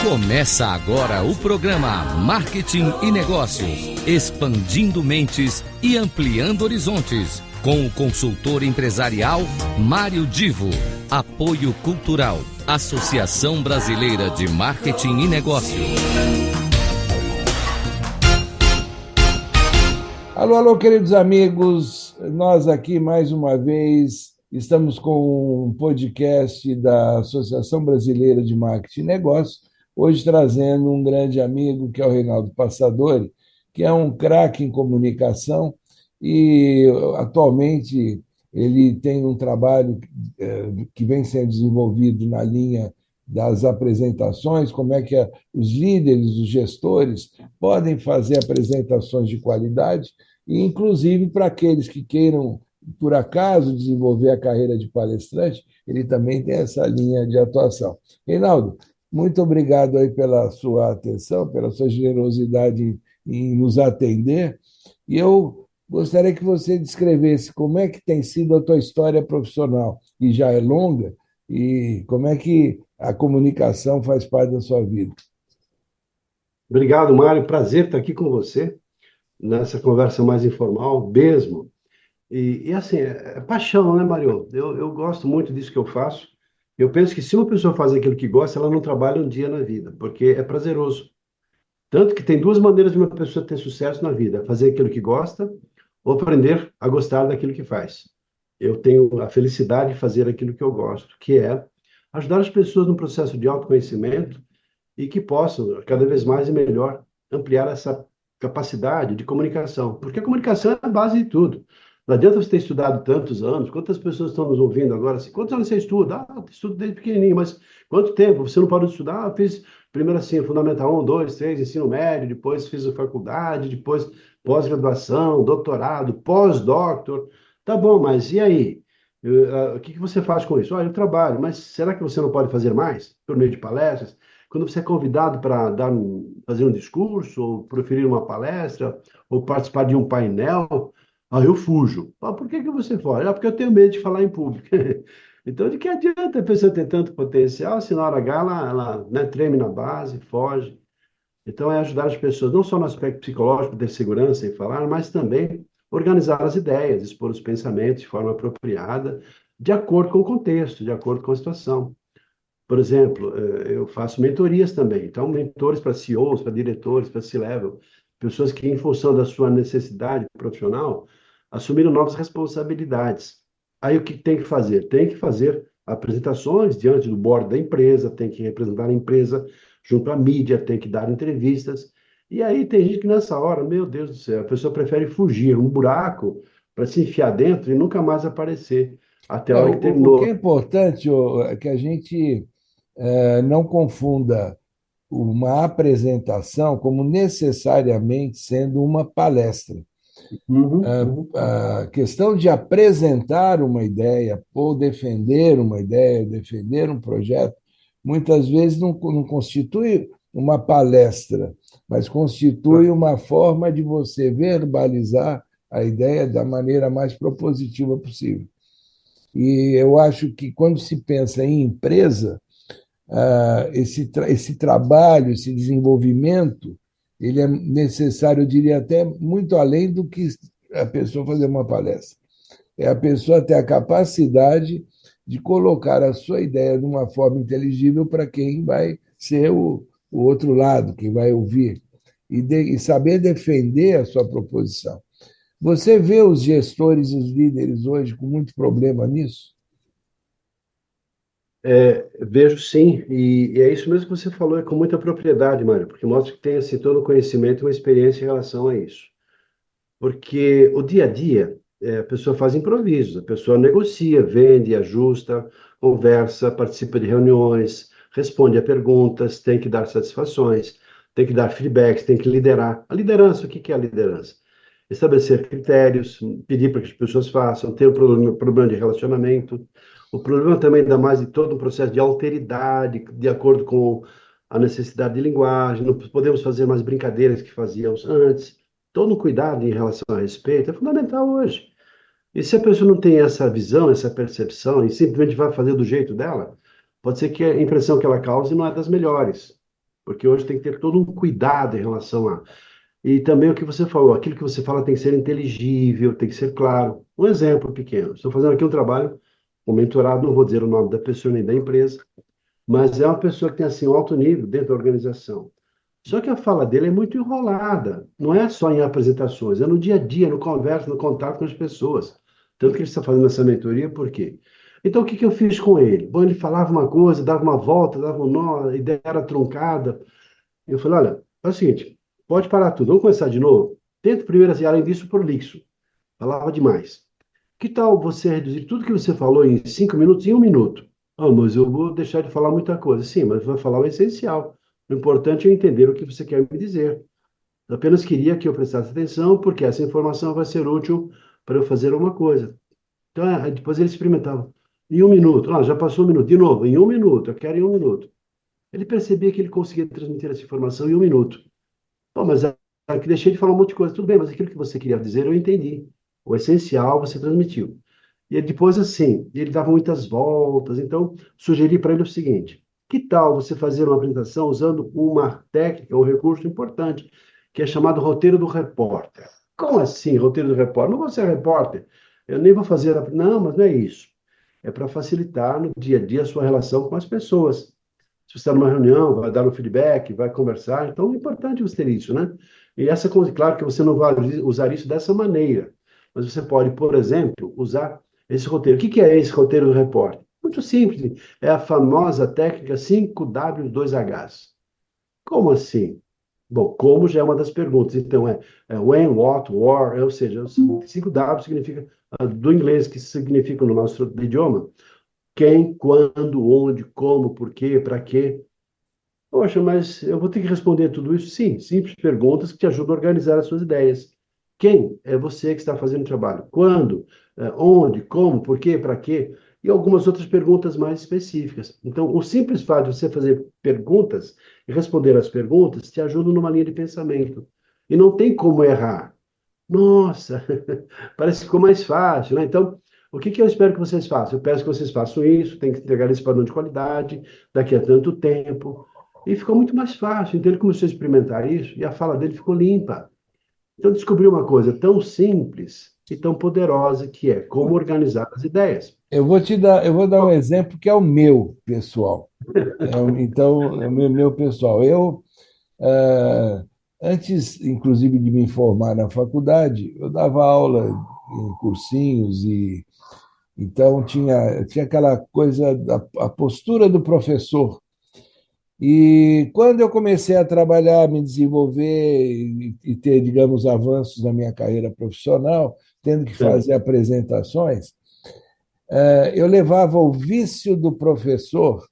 Começa agora o programa Marketing e Negócios, expandindo mentes e ampliando horizontes, com o consultor empresarial Mário Divo. Apoio Cultural, Associação Brasileira de Marketing e Negócios. Alô, alô, queridos amigos, nós aqui mais uma vez estamos com um podcast da Associação Brasileira de Marketing e Negócios, hoje trazendo um grande amigo que é o Reinaldo Passadori, que é um craque em comunicação e atualmente ele tem um trabalho que vem sendo desenvolvido na linha das apresentações, como é que os líderes, os gestores podem fazer apresentações de qualidade, e inclusive para aqueles que queiram, por acaso, desenvolver a carreira de palestrante, ele também tem essa linha de atuação. Reinaldo, muito obrigado aí pela sua atenção, pela sua generosidade em nos atender, e eu gostaria que você descrevesse como é que tem sido a tua história profissional, que já é longa, e como é que a comunicação faz parte da sua vida. Obrigado, Mário. Prazer estar aqui com você nessa conversa mais informal mesmo. E assim, é paixão, né, Mário? Eu gosto muito disso que eu faço. Eu penso que se uma pessoa faz aquilo que gosta, ela não trabalha um dia na vida, porque é prazeroso. Tanto que tem duas maneiras de uma pessoa ter sucesso na vida: fazer aquilo que gosta ou aprender a gostar daquilo que faz. Eu tenho a felicidade de fazer aquilo que eu gosto, que é ajudar as pessoas no processo de autoconhecimento e que possam, cada vez mais e melhor, ampliar essa capacidade de comunicação. Porque a comunicação é a base de tudo. Não adianta você ter estudado tantos anos. Quantas pessoas estão nos ouvindo agora? Assim, quantos anos você estuda? Ah, estudo desde pequenininho, mas quanto tempo? Você não parou de estudar? Ah, fiz primeiro assim, Fundamental 1, 2, 3, ensino médio, depois fiz a faculdade, depois pós-graduação, doutorado, pós-doctor. Tá bom, mas e aí? O que você faz com isso? Ah, eu trabalho, mas será que você não pode fazer mais? Por meio de palestras? Quando você é convidado para fazer um discurso, ou proferir uma palestra, ou participar de um painel, eu fujo. Ah, por que você foge? Porque eu tenho medo de falar em público. Então, de que adianta a pessoa ter tanto potencial se na hora H ela, né, treme na base, foge? Então, é ajudar as pessoas, não só no aspecto psicológico, ter segurança em falar, mas também organizar as ideias, expor os pensamentos de forma apropriada, de acordo com o contexto, de acordo com a situação. Por exemplo, eu faço mentorias também. Então, mentores para CEOs, para diretores, para C-level, pessoas que, em função da sua necessidade profissional, assumiram novas responsabilidades. Aí, o que tem que fazer? Tem que fazer apresentações diante do board da empresa, tem que representar a empresa junto à mídia, tem que dar entrevistas. E aí, tem gente que nessa hora, meu Deus do céu, a pessoa prefere fugir, um buraco, para se enfiar dentro e nunca mais aparecer, até a hora que O que terminou. é importante é que a gente não confunda uma apresentação como necessariamente sendo uma palestra. Uhum, uhum. A questão de apresentar uma ideia, ou defender uma ideia, defender um projeto, muitas vezes não constitui uma palestra, mas constitui uma forma de você verbalizar a ideia da maneira mais propositiva possível. E eu acho que quando se pensa em empresa, esse trabalho, esse desenvolvimento, ele é necessário, eu diria até muito além do que a pessoa fazer uma palestra. É a pessoa ter a capacidade de colocar a sua ideia de uma forma inteligível para quem vai ser o outro lado, quem vai ouvir, e saber defender a sua proposição. Você vê os gestores e os líderes hoje com muito problema nisso? Vejo sim, e é isso mesmo que você falou, é com muita propriedade, Mário, porque mostra que tem assim, todo o conhecimento e uma experiência em relação a isso. Porque o dia a dia, a pessoa faz improvisos, a pessoa negocia, vende, ajusta, conversa, participa de reuniões, responde a perguntas, tem que dar satisfações, tem que dar feedbacks, tem que liderar. A liderança, o que é a liderança? Estabelecer critérios, pedir para que as pessoas façam, ter um problema de relacionamento. O problema também dá mais de todo um processo de alteridade, de acordo com a necessidade de linguagem. Não podemos fazer mais brincadeiras que fazíamos antes. Todo cuidado em relação a respeito é fundamental hoje. E se a pessoa não tem essa visão, essa percepção, e simplesmente vai fazer do jeito dela, pode ser que a impressão que ela cause não é das melhores. porque hoje tem que ter todo um cuidado em relação a... E também o que você falou, aquilo que você fala tem que ser inteligível, tem que ser claro. Um exemplo pequeno, estou fazendo aqui um trabalho, um mentorado, não vou dizer o nome da pessoa nem da empresa, mas é uma pessoa que tem assim um alto nível dentro da organização. Só que a fala dele é muito enrolada. Não é só em apresentações, é no dia a dia, no conversa, no contato com as pessoas. Tanto que ele está fazendo essa mentoria, por quê? Então, o que que eu fiz com ele? Bom, ele falava uma coisa, dava uma volta, dava um nó, a ideia era truncada. Eu falei, olha, é o seguinte, pode parar tudo, vamos começar de novo? Tenta primeiro, assim, além disso, prolixo. Falava demais. Que tal você reduzir tudo que você falou em 5 minutos em 1 minuto? Ah, mas eu vou deixar de falar muita coisa. Sim, mas vai falar o essencial. O importante é entender o que você quer me dizer. Eu apenas queria que eu prestasse atenção, porque essa informação vai ser útil para eu fazer uma coisa. Então, depois ele experimentava. Em 1 minuto. Ah, já passou 1 minuto. De novo, em 1 minuto. Eu quero em 1 minuto. Ele percebia que ele conseguia transmitir essa informação em 1 minuto. Bom, mas aqui deixei de falar um monte de coisa. Tudo bem, mas aquilo que você queria dizer eu entendi. O essencial você transmitiu. E depois, assim, ele dava muitas voltas. Então, sugeri para ele o seguinte: que tal você fazer uma apresentação usando uma técnica, um recurso importante, que é chamado roteiro do repórter? Como assim, roteiro do repórter? Não vou ser repórter. Eu nem vou fazer. Não, mas não é isso. É para facilitar no dia a dia a sua relação com as pessoas. Se você está numa reunião, vai dar um feedback, vai conversar, então é importante você ter isso, né? E essa coisa, claro que você não vai usar isso dessa maneira, mas você pode, por exemplo, usar esse roteiro. O que que é esse roteiro do repórter? Muito simples, é a famosa técnica 5W2Hs. Como assim? Bom, como já é uma das perguntas. Então, é when, what, where, ou seja, 5W significa, do inglês, que significa no nosso idioma, quem, quando, onde, como, por quê, para quê. Poxa, mas eu vou ter que responder tudo isso? Sim, simples perguntas que te ajudam a organizar as suas ideias. Quem? É você que está fazendo o trabalho. Quando? Onde? Como? Por quê? Para quê? E algumas outras perguntas mais específicas. Então, o simples fato de você fazer perguntas e responder as perguntas te ajuda numa linha de pensamento. E não tem como errar. Nossa, parece que ficou mais fácil, né? Então, o que que eu espero que vocês façam? Eu peço que vocês façam isso, tem que entregar esse padrão de qualidade daqui a tanto tempo. E ficou muito mais fácil. Então, ele começou a experimentar isso e a fala dele ficou limpa. Então, descobriu uma coisa tão simples e tão poderosa que é como organizar as ideias. Eu vou dar um exemplo que é o meu pessoal. Então, é o meu pessoal. Ah, antes, inclusive, de me formar na faculdade, eu dava aula em cursinhos e então tinha aquela coisa da a postura do professor. E quando eu comecei a trabalhar, me desenvolver e ter, digamos, avanços na minha carreira profissional, tendo que Certo. fazer apresentações, eu levava o vício do professor,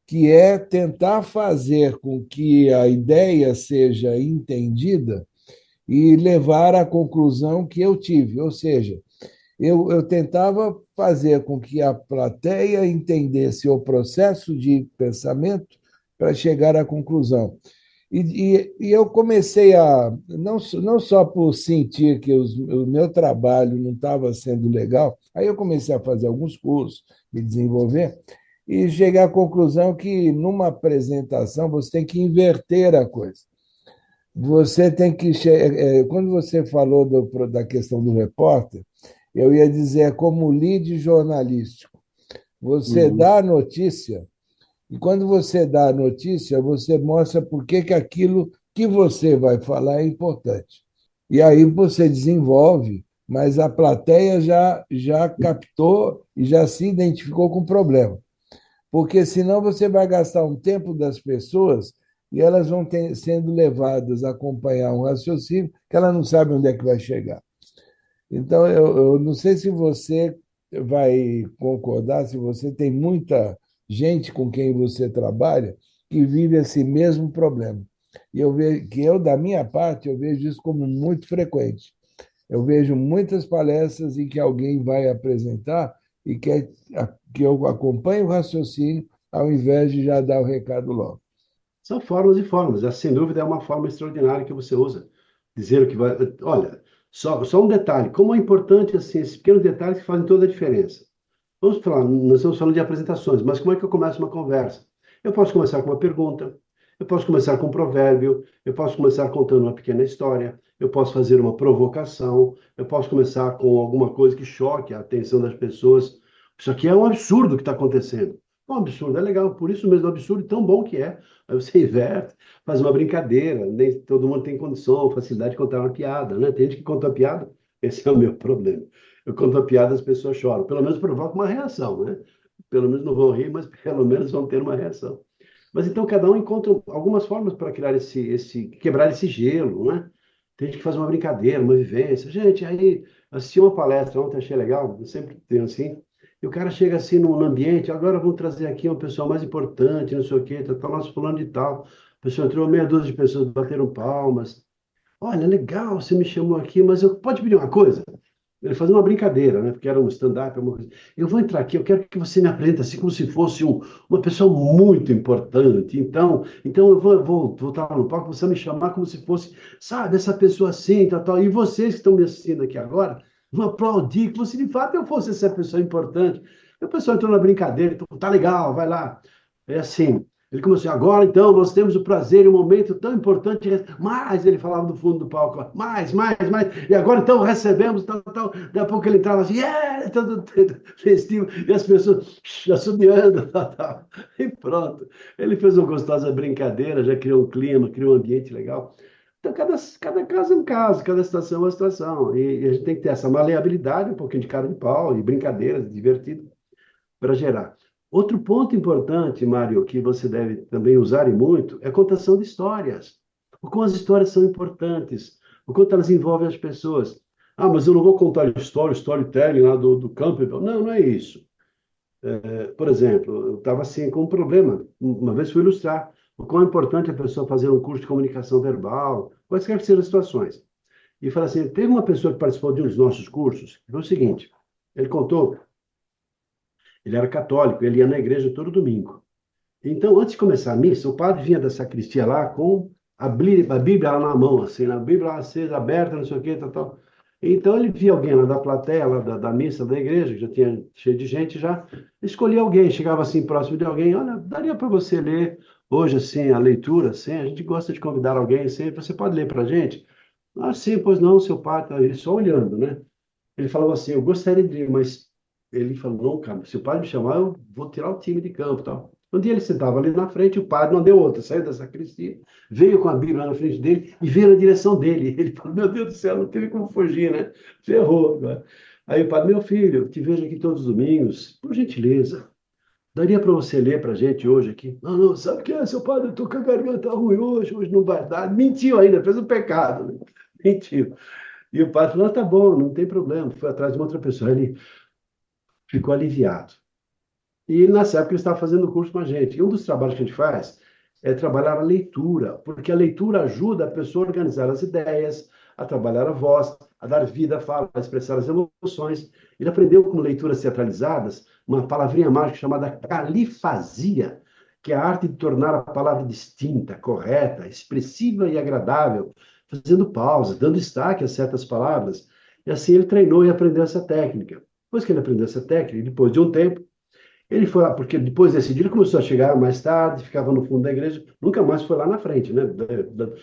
que é tentar fazer com que a ideia seja entendida e levar à conclusão que eu tive. Ou seja, eu tentava fazer com que a plateia entendesse o processo de pensamento para chegar à conclusão. E eu comecei não só por sentir que o meu trabalho não estava sendo legal, aí eu comecei a fazer alguns cursos, me desenvolver, e cheguei à conclusão que numa apresentação você tem que inverter a coisa. Você tem que. Quando você falou da questão do repórter, eu ia dizer, é como lead jornalístico. Você Uhum. dá a notícia, e quando você dá a notícia, você mostra por que aquilo que você vai falar é importante. E aí você desenvolve, mas a plateia já captou e já se identificou com o problema. Porque senão você vai gastar um tempo das pessoas e elas vão sendo levadas a acompanhar um raciocínio que elas não sabem onde é que vai chegar. Então, eu não sei se você vai concordar, se você tem muita gente com quem você trabalha que vive esse mesmo problema. E eu vejo que da minha parte, eu vejo isso como muito frequente. Eu vejo muitas palestras em que alguém vai apresentar e quer que eu acompanhe o raciocínio ao invés de já dar o recado logo. São formas e formas. Essa, sem dúvida, é uma forma extraordinária que você usa. Dizer o que vai. Olha, só um detalhe. Como é importante assim, esses pequenos detalhes que fazem toda a diferença. Nós estamos falando de apresentações, mas como é que eu começo uma conversa? Eu posso começar com uma pergunta. Eu posso começar com um provérbio, eu posso começar contando uma pequena história, eu posso fazer uma provocação, eu posso começar com alguma coisa que choque a atenção das pessoas. Isso aqui é um absurdo que está acontecendo. É um absurdo, é legal, por isso mesmo é um absurdo tão bom que é. Aí você inverte, faz uma brincadeira, nem todo mundo tem condição, facilidade de contar uma piada, né? Tem gente que conta uma piada, esse é o meu problema. Eu conto uma piada, as pessoas choram, pelo menos provoca uma reação, né? Pelo menos não vão rir, mas pelo menos vão ter uma reação. Mas então cada um encontra algumas formas para criar quebrar esse gelo, né? Tem gente que faz uma brincadeira, uma vivência. Gente, aí assisti uma palestra ontem, achei legal, eu sempre tenho assim. E o cara chega assim num ambiente, agora vamos trazer aqui uma pessoa mais importante, não sei o quê, tá nosso fulano de tal. A pessoa entrou, meia dúzia de pessoas bateram palmas. Olha, legal, você me chamou aqui, mas eu pode pedir uma coisa? Ele fazia uma brincadeira, né? Porque era um stand-up, uma coisa. Eu vou entrar aqui, eu quero que você me apresente assim como se fosse uma pessoa muito importante. Então eu vou estar no palco, você me chamar como se fosse, sabe, essa pessoa assim, tal, tal. E vocês que estão me assistindo aqui agora, vão aplaudir que você de fato eu fosse essa pessoa importante. E o pessoal entrou na brincadeira, então, tá legal, vai lá. É assim. Ele começou, agora então nós temos o prazer e um momento tão importante, mais, ele falava do fundo do palco, mais, e agora então recebemos, tal, tal, daqui a pouco ele entrava assim, todo festivo, e as pessoas assobiando, tal, tal, e pronto. Ele fez uma gostosa brincadeira, já criou um clima, criou um ambiente legal. Então, cada caso é um caso, cada situação é uma situação, e a gente tem que ter essa maleabilidade, um pouquinho de cara de pau, e brincadeiras, divertido, para gerar. Outro ponto importante, Mário, que você deve também usar e muito, é a contação de histórias. O quanto as histórias são importantes, o quanto elas envolvem as pessoas. Ah, mas eu não vou contar história, storytelling lá do Campbell. Não, não é isso. Por exemplo, eu estava assim com um problema. Uma vez fui ilustrar o quão é importante a pessoa fazer um curso de comunicação verbal, quaisquer que sejam as situações. E falei assim, teve uma pessoa que participou de um dos nossos cursos, que foi o seguinte, ele contou. Ele era católico, ele ia na igreja todo domingo. Então, antes de começar a missa, o padre vinha da sacristia lá com a Bíblia lá na mão, assim, a Bíblia lá acesa, aberta, não sei o quê, tal, tal. Então, ele via alguém lá da plateia, lá da missa da igreja, que já tinha cheio de gente já, escolhia alguém, chegava assim próximo de alguém, olha, daria para você ler hoje, assim, a leitura, assim, a gente gosta de convidar alguém, assim, você pode ler para a gente? Ah, sim, pois não, seu padre, ele só olhando, né? Ele falou assim, eu gostaria de ir, mas ele falou, não, cara, se o padre me chamar, eu vou tirar o time de campo, e tal. Um dia ele sentava ali na frente, o padre não deu outra, saiu da sacristia, veio com a Bíblia na frente dele e veio na direção dele. Ele falou, meu Deus do céu, não teve como fugir, né? Ferrou agora. Aí o padre, meu filho, eu te vejo aqui todos os domingos, por gentileza, daria para você ler para a gente hoje aqui? Não, não, sabe o que é, seu padre? Eu estou com a garganta ruim hoje não vai dar. Mentiu ainda, fez um pecado, né? Mentiu. E o padre falou, tá bom, não tem problema. Foi atrás de uma outra pessoa. Ele ficou aliviado. E nessa época ele estava fazendo o curso com a gente. E um dos trabalhos que a gente faz é trabalhar a leitura, porque a leitura ajuda a pessoa a organizar as ideias, a trabalhar a voz, a dar vida à fala, a expressar as emoções. Ele aprendeu com leituras teatralizadas uma palavrinha mágica chamada califasia, que é a arte de tornar a palavra distinta, correta, expressiva e agradável, fazendo pausas, dando destaque a certas palavras. E assim ele treinou e aprendeu essa técnica. Depois que ele aprendeu essa técnica, depois de um tempo, ele foi lá, porque depois desse dia ele começou a chegar mais tarde, ficava no fundo da igreja, nunca mais foi lá na frente, né?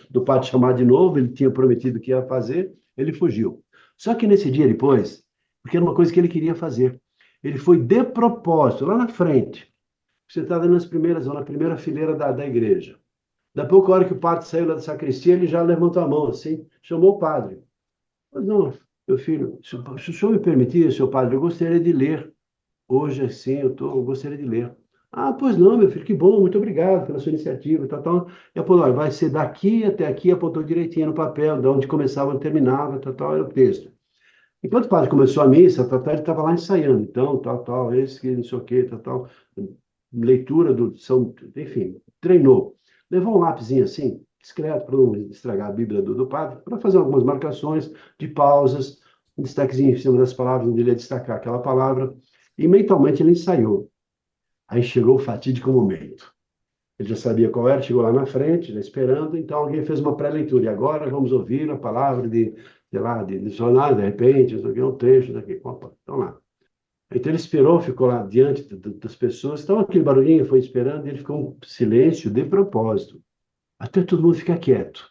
Do padre chamar de novo, ele tinha prometido que ia fazer, ele fugiu. Só que nesse dia depois, porque era uma coisa que ele queria fazer, ele foi de propósito, lá na frente, sentado nas primeiras, ou na primeira fileira da igreja. Da pouco a hora que o padre saiu lá da sacristia, ele já levantou a mão assim, chamou o padre. Mas não, meu filho, se o senhor me permitir, seu padre, eu gostaria de ler. Hoje, assim, eu gostaria de ler. Ah, pois não, meu filho, que bom, muito obrigado pela sua iniciativa, tal, tal. E apontou, olha, vai ser daqui até aqui, apontou direitinho no papel, de onde começava e terminava, tal, tal, era o texto. Enquanto o padre começou a missa, tal, tal, ele estava lá ensaiando, então, tal, tal, esse que não sei o quê, tal, tal, leitura do São, enfim, treinou. Levou um lapisinho assim, discreto, para não estragar a Bíblia do padre, para fazer algumas marcações de pausas, um destaquezinho em cima das palavras, onde ele ia destacar aquela palavra, e mentalmente ele ensaiou. Aí chegou o fatídico momento. Ele já sabia qual era, chegou lá na frente, já esperando, então alguém fez uma pré-leitura. E agora vamos ouvir a palavra de, sei lá, de dicionário, de repente, isso aqui é um trecho daqui. Opa, então lá. Então ele esperou, ficou lá diante das pessoas, então aquele barulhinho foi esperando, e ele ficou em silêncio de propósito. até todo mundo ficar quieto.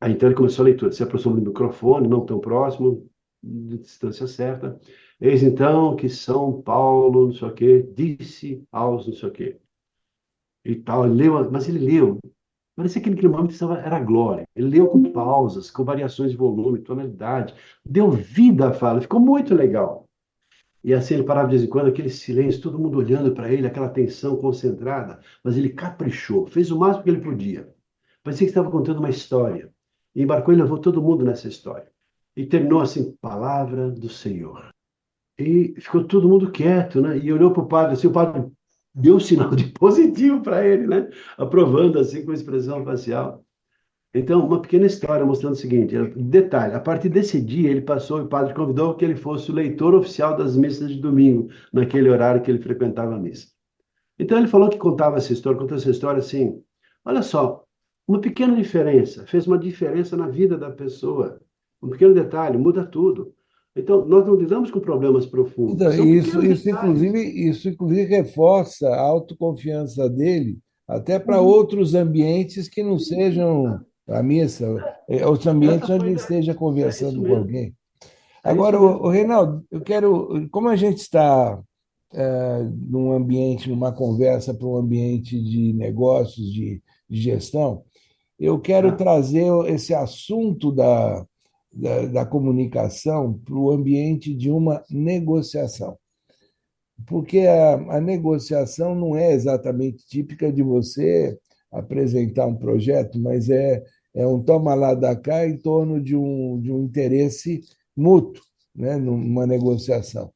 Aí então ele começou a leitura, se aproximou do microfone, não tão próximo, de distância certa. Eis então que São Paulo, não sei o quê, disse aos não sei o quê. E tal, ele leu, mas ele leu. Parecia que naquele momento era glória. Ele leu com pausas, com variações de volume, tonalidade. Deu vida à fala, ficou muito legal. E assim ele parava de vez em quando, aquele silêncio, todo mundo olhando para ele, aquela atenção concentrada. Mas ele caprichou, fez o máximo que ele podia. Parecia que estava contando uma história. E embarcou e levou todo mundo nessa história. E terminou assim, palavra do Senhor. E ficou todo mundo quieto, né? E olhou para o padre, assim, o padre deu um sinal de positivo para ele, né? Aprovando, assim, com expressão facial. Então, uma pequena história mostrando o seguinte, detalhe, a partir desse dia ele passou, o padre convidou que ele fosse o leitor oficial das missas de domingo, naquele horário que ele frequentava a missa. Então ele falou que contava essa história, contou essa história assim, olha só, uma pequena diferença, fez uma diferença na vida da pessoa, um pequeno detalhe, muda tudo. Então, nós não lidamos com problemas profundos, Então, são isso, pequenos isso, detalhes. inclusive, isso, inclusive, reforça a autoconfiança dele até para outros ambientes que não sejam a missa, outros ambientes Essa onde foi ele a ideia. esteja É isso conversando com mesmo, alguém. é isso Agora, mesmo. Reinaldo, eu quero, como a gente está num ambiente, numa conversa para um ambiente de negócios, de gestão, eu quero Ah, trazer esse assunto da comunicação para o ambiente de uma negociação. Porque a negociação não é exatamente típica de você apresentar um projeto, mas é um toma lá da cá em torno de um interesse mútuo, né, numa negociação.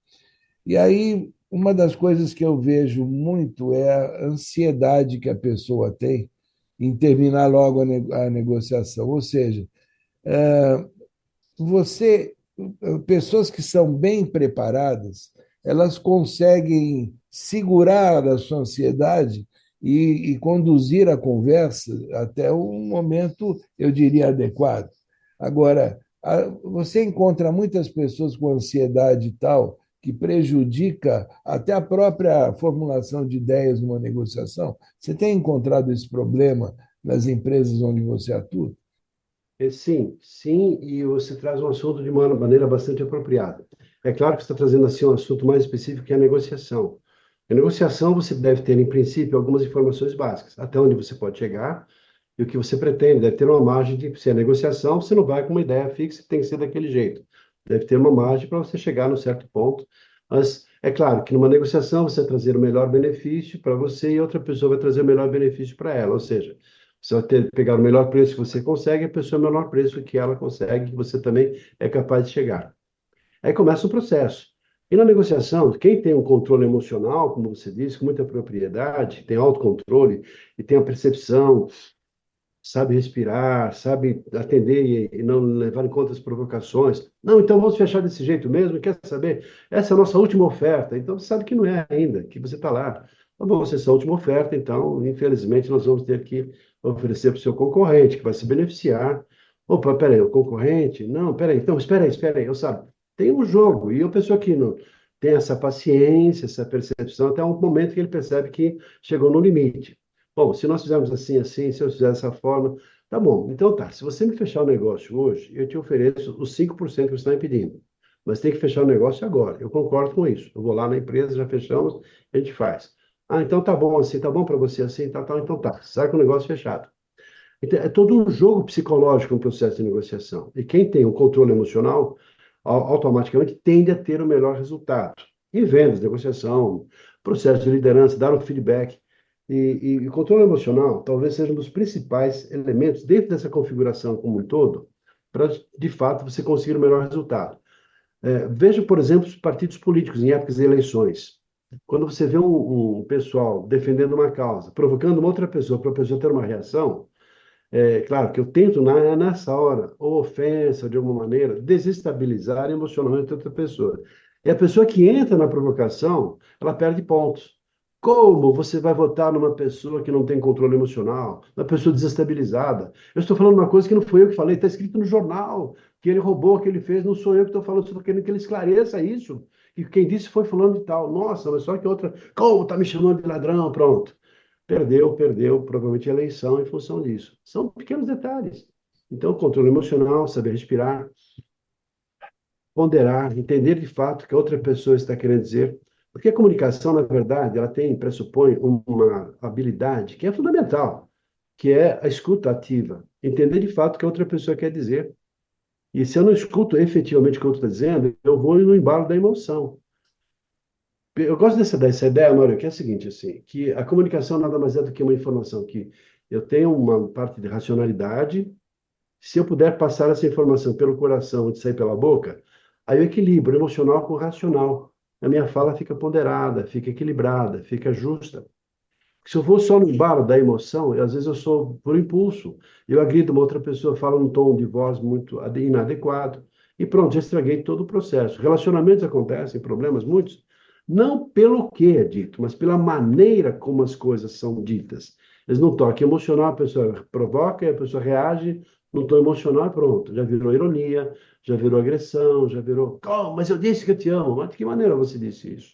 E aí, uma das coisas que eu vejo muito é a ansiedade que a pessoa tem em terminar logo a negociação. Ou seja, você, pessoas que são bem preparadas, elas conseguem segurar a sua ansiedade e conduzir a conversa até um momento, eu diria, adequado. Agora, você encontra muitas pessoas com ansiedade tal que prejudica até a própria formulação de ideias numa negociação. Você tem encontrado esse problema nas empresas onde você atua? sim, sim, e você traz um assunto de uma maneira bastante apropriada. É claro que você está trazendo assim um assunto mais específico que é a negociação. A negociação você deve ter, em princípio, algumas informações básicas, até onde você pode chegar e o que você pretende. Deve ter uma margem de, se é negociação, você não vai com uma ideia fixa que tem que ser daquele jeito. Deve ter uma margem para você chegar num certo ponto. Mas é claro que numa negociação você vai trazer o melhor benefício para você e outra pessoa vai trazer o melhor benefício para ela. Ou seja, você vai ter, pegar o melhor preço que você consegue e a pessoa o menor preço que ela consegue, que você também é capaz de chegar. Aí começa o processo. E na negociação, quem tem um controle emocional, como você disse, com muita propriedade, tem autocontrole e tem a percepção, sabe respirar, sabe atender e não levar em conta as provocações. Não, então vamos fechar desse jeito mesmo, quer saber? Essa é a nossa última oferta. Então você sabe que não é ainda, que você está lá. Tá bom, essa é a última oferta, então, infelizmente, nós vamos ter que oferecer para o seu concorrente, que vai se beneficiar. Opa, peraí, o concorrente? Não, peraí, então, espera aí, eu sabe, tem um jogo, e a pessoa que não tem essa paciência, essa percepção, até um momento que ele percebe que chegou no limite. Bom, se nós fizermos assim, assim, se eu fizer dessa forma, tá bom. Então tá, se você me fechar o negócio hoje, eu te ofereço os 5% que você está me pedindo. Mas tem que fechar o negócio agora. Eu concordo com isso. Eu vou lá na empresa, já fechamos, a gente faz. Ah, então tá bom assim, tá bom para você assim, tá, tá, então tá. Sai com o negócio fechado. Então, é todo um jogo psicológico no processo de negociação. E quem tem o controle emocional, automaticamente tende a ter o melhor resultado. Em vendas, negociação, processo de liderança, dar um feedback. E o controle emocional talvez seja um dos principais elementos dentro dessa configuração como um todo, para, de fato, você conseguir o melhor resultado. Veja, por exemplo, os partidos políticos em épocas de eleições. Quando você vê um pessoal defendendo uma causa, provocando uma outra pessoa para a pessoa ter uma reação, é claro que eu tento, nessa hora, ou ofensa, de alguma maneira, desestabilizar emocionalmente outra pessoa. E a pessoa que entra na provocação, ela perde pontos. Como você vai votar numa pessoa que não tem controle emocional, uma pessoa desestabilizada? Eu estou falando uma coisa que não foi eu que falei, está escrito no jornal, que ele roubou, que ele fez, não sou eu que estou falando, estou querendo que ele esclareça isso. E quem disse foi falando de tal. Nossa, mas só que outra, como está me chamando de ladrão? Pronto. perdeu provavelmente a eleição em função disso. São pequenos detalhes. Então, controle emocional, saber respirar, ponderar, entender de fato o que a outra pessoa está querendo dizer. Porque a comunicação, na verdade, pressupõe uma habilidade que é fundamental, que é a escuta ativa. Entender de fato o que a outra pessoa quer dizer. E se eu não escuto efetivamente o que o outro está dizendo, eu vou no embalo da emoção. Eu gosto dessa ideia, Mário, que é a seguinte, assim, que a comunicação nada mais é do que uma informação que eu tenho uma parte de racionalidade. Se eu puder passar essa informação pelo coração e sair pela boca, aí eu equilibro emocional com racional. A minha fala fica ponderada, fica equilibrada, fica justa. Se eu vou só no embalo da emoção, às vezes eu sou por impulso. Eu agrido uma outra pessoa, falo num tom de voz muito inadequado. E pronto, já estraguei todo o processo. Relacionamentos acontecem, problemas muitos, não pelo que é dito, mas pela maneira como as coisas são ditas. Eles não tocam emocional, a pessoa provoca, a pessoa reage, no tom emocional, pronto. Já virou ironia, já virou agressão, já virou. Oh, mas eu disse que eu te amo. Mas de que maneira você disse isso?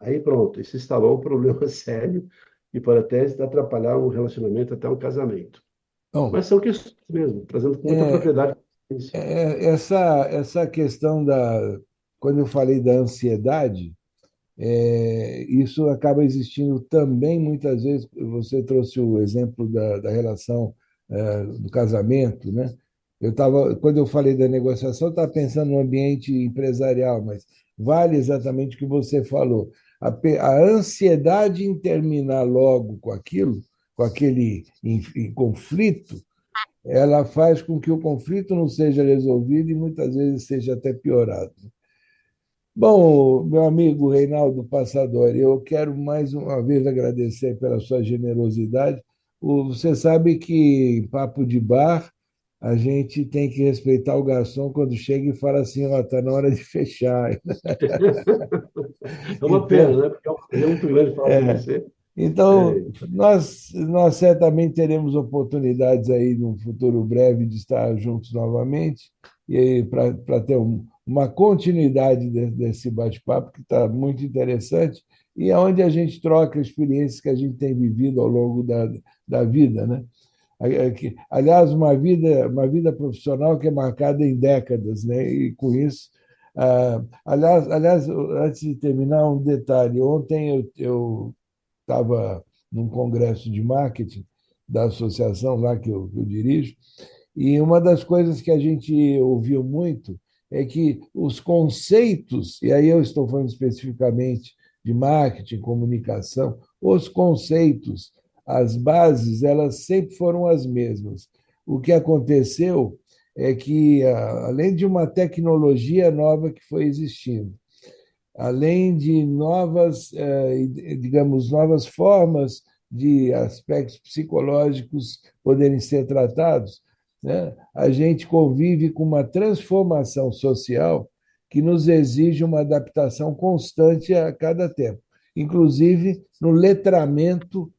Aí pronto, isso instalou um problema sério e pode até atrapalhar um relacionamento, até um casamento. Bom, Mas são questões mesmo, trazendo com muita é, propriedade. essa questão quando eu falei da ansiedade, isso acaba existindo também muitas vezes. Você trouxe o exemplo da relação do casamento, né? Quando eu falei da negociação, eu estava pensando no ambiente empresarial, mas vale exatamente o que você falou. A ansiedade em terminar logo com aquilo, com aquele conflito, ela faz com que o conflito não seja resolvido e muitas vezes seja até piorado. Bom, meu amigo Reinaldo Passadori, eu quero mais uma vez agradecer pela sua generosidade. Você sabe que em papo de bar a gente tem que respeitar o garçom quando chega e fala assim, ó, tá na hora de fechar. É uma pena, Então, né? Porque é um prazer muito grande falar com é, você. então, É, nós certamente teremos oportunidades aí no futuro breve de estar juntos novamente e para ter uma continuidade desse bate-papo que está muito interessante e é onde a gente troca experiências que a gente tem vivido ao longo da vida, né? Aliás, uma vida profissional que é marcada em décadas, né? E com isso, aliás, antes de terminar, um detalhe. Ontem eu estava num congresso de marketing da associação lá que eu dirijo, e uma das coisas que a gente ouviu muito é que os conceitos, e aí eu estou falando especificamente de marketing, comunicação, os conceitos, as bases, elas sempre foram as mesmas. O que aconteceu é que, além de uma tecnologia nova que foi existindo, além de novas, digamos, novas formas de aspectos psicológicos poderem ser tratados, né? A gente convive com uma transformação social que nos exige uma adaptação constante a cada tempo, inclusive no letramento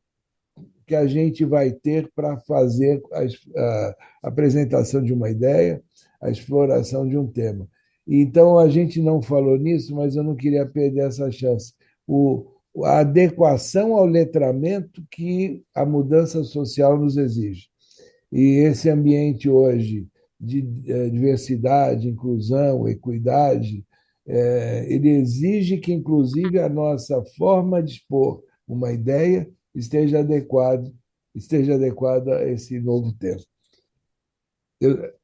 que a gente vai ter para fazer a apresentação de uma ideia, a exploração de um tema. Então, a gente não falou nisso, mas eu não queria perder essa chance. A adequação ao letramento que a mudança social nos exige. E esse ambiente hoje de diversidade, inclusão, equidade, ele exige que, inclusive, a nossa forma de expor uma ideia esteja adequada a esse novo tempo.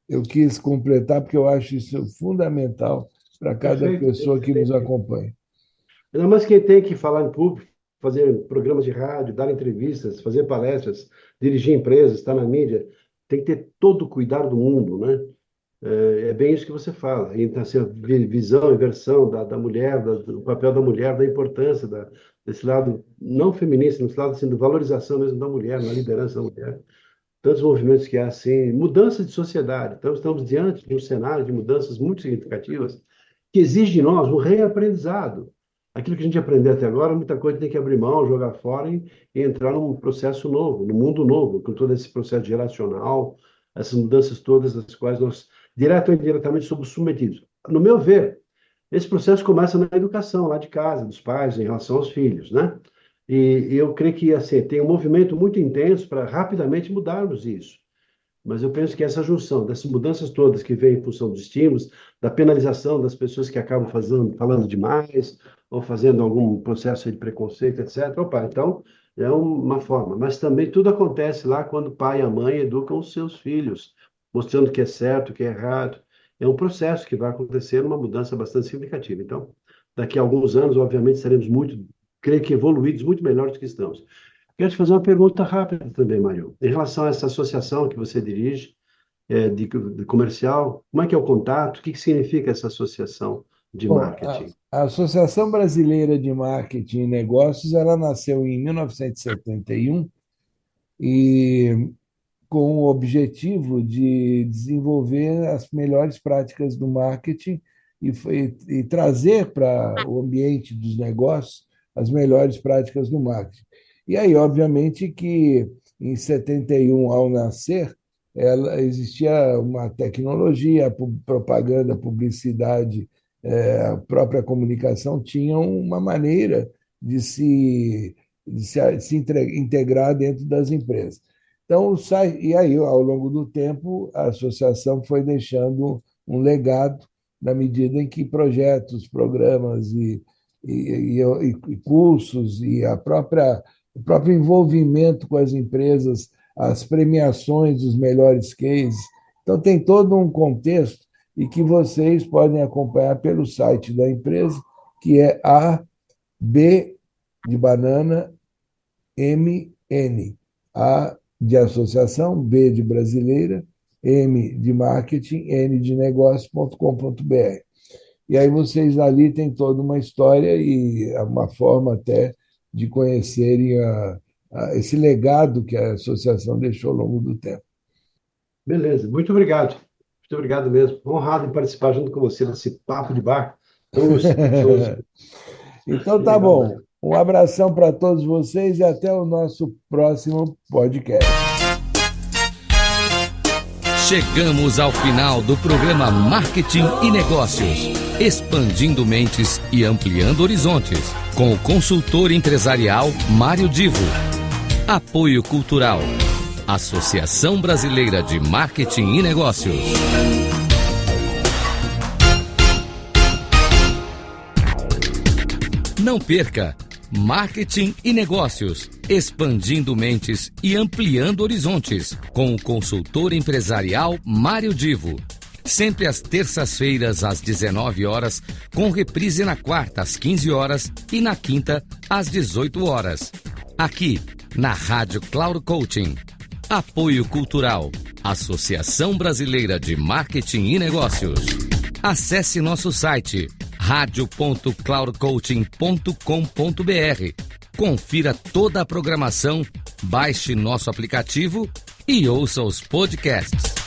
Eu quis completar porque eu acho isso fundamental para cada perfeito, pessoa que nos excelente. acompanha. Ainda mais quem tem que falar em público, fazer programas de rádio, dar entrevistas, fazer palestras, dirigir empresas, estar na mídia, tem que ter todo o cuidado do mundo, né? É bem isso que você fala. Então, assim, a visão e versão da mulher, do papel da mulher, da importância desse lado não feminista, desse lado assim, da valorização mesmo da mulher, na liderança da mulher. Tantos movimentos que há, assim, mudanças de sociedade. Então, estamos diante de um cenário de mudanças muito significativas que exige de nós um reaprendizado. Aquilo que a gente aprendeu até agora, muita coisa tem que abrir mão, jogar fora e entrar num processo novo, num mundo novo, com todo esse processo geracional, essas mudanças todas das quais nós, direto ou indiretamente, somos submetidos. No meu ver, esse processo começa na educação, lá de casa, dos pais, em relação aos filhos, né? E eu creio que assim, tem um movimento muito intenso para rapidamente mudarmos isso. Mas eu penso que essa junção dessas mudanças todas que vêm em função dos estímulos, da penalização das pessoas que acabam falando demais, ou fazendo algum processo de preconceito, etc. Opa, então é uma forma. Mas também tudo acontece lá quando o pai e a mãe educam os seus filhos, mostrando o que é certo, o que é errado. É um processo que vai acontecer, uma mudança bastante significativa. Então, daqui a alguns anos, obviamente, seremos muito, creio que evoluídos, muito melhores do que estamos. Quero te fazer uma pergunta rápida também, Mário. Em relação a essa associação que você dirige, de comercial, como é que é o contato? O que significa essa associação de Bom, marketing? a Associação Brasileira de Marketing e Negócios, ela nasceu em 1971 e com o objetivo de desenvolver as melhores práticas do marketing e trazer para o ambiente dos negócios as melhores práticas do marketing. E aí, obviamente, que em 71, ao nascer, existia uma tecnologia, propaganda, publicidade, a própria comunicação tinham uma maneira de se integrar dentro das empresas. Então, e aí, ao longo do tempo, a associação foi deixando um legado na medida em que projetos, programas e cursos e o próprio envolvimento com as empresas, as premiações dos melhores cases. Então, tem todo um contexto e que vocês podem acompanhar pelo site da empresa, que é AB de banana, MN. A de associação, B de brasileira, M de marketing, N de negócio.com.br. E aí vocês ali têm toda uma história e uma forma até de conhecerem esse legado que a associação deixou ao longo do tempo. Beleza, muito obrigado. Muito obrigado mesmo. Honrado em participar junto com você desse papo de bar tão gostoso. Então tá Legal, bom. Mário. Um abração para todos vocês e até o nosso próximo podcast. Chegamos ao final do programa Marketing e Negócios, expandindo mentes e ampliando horizontes, com o consultor empresarial Mário Divo. Apoio Cultural, Associação Brasileira de Marketing e Negócios. Não perca! Marketing e Negócios, expandindo mentes e ampliando horizontes, com o consultor empresarial Mário Divo. Sempre às terças-feiras, às 19 horas, com reprise na quarta, às 15 horas e na quinta, às 18 horas. Aqui, na Rádio Cloud Coaching. Apoio Cultural, Associação Brasileira de Marketing e Negócios. Acesse nosso site radio.cloudcoaching.com.br. Confira toda a programação, baixe nosso aplicativo e ouça os podcasts.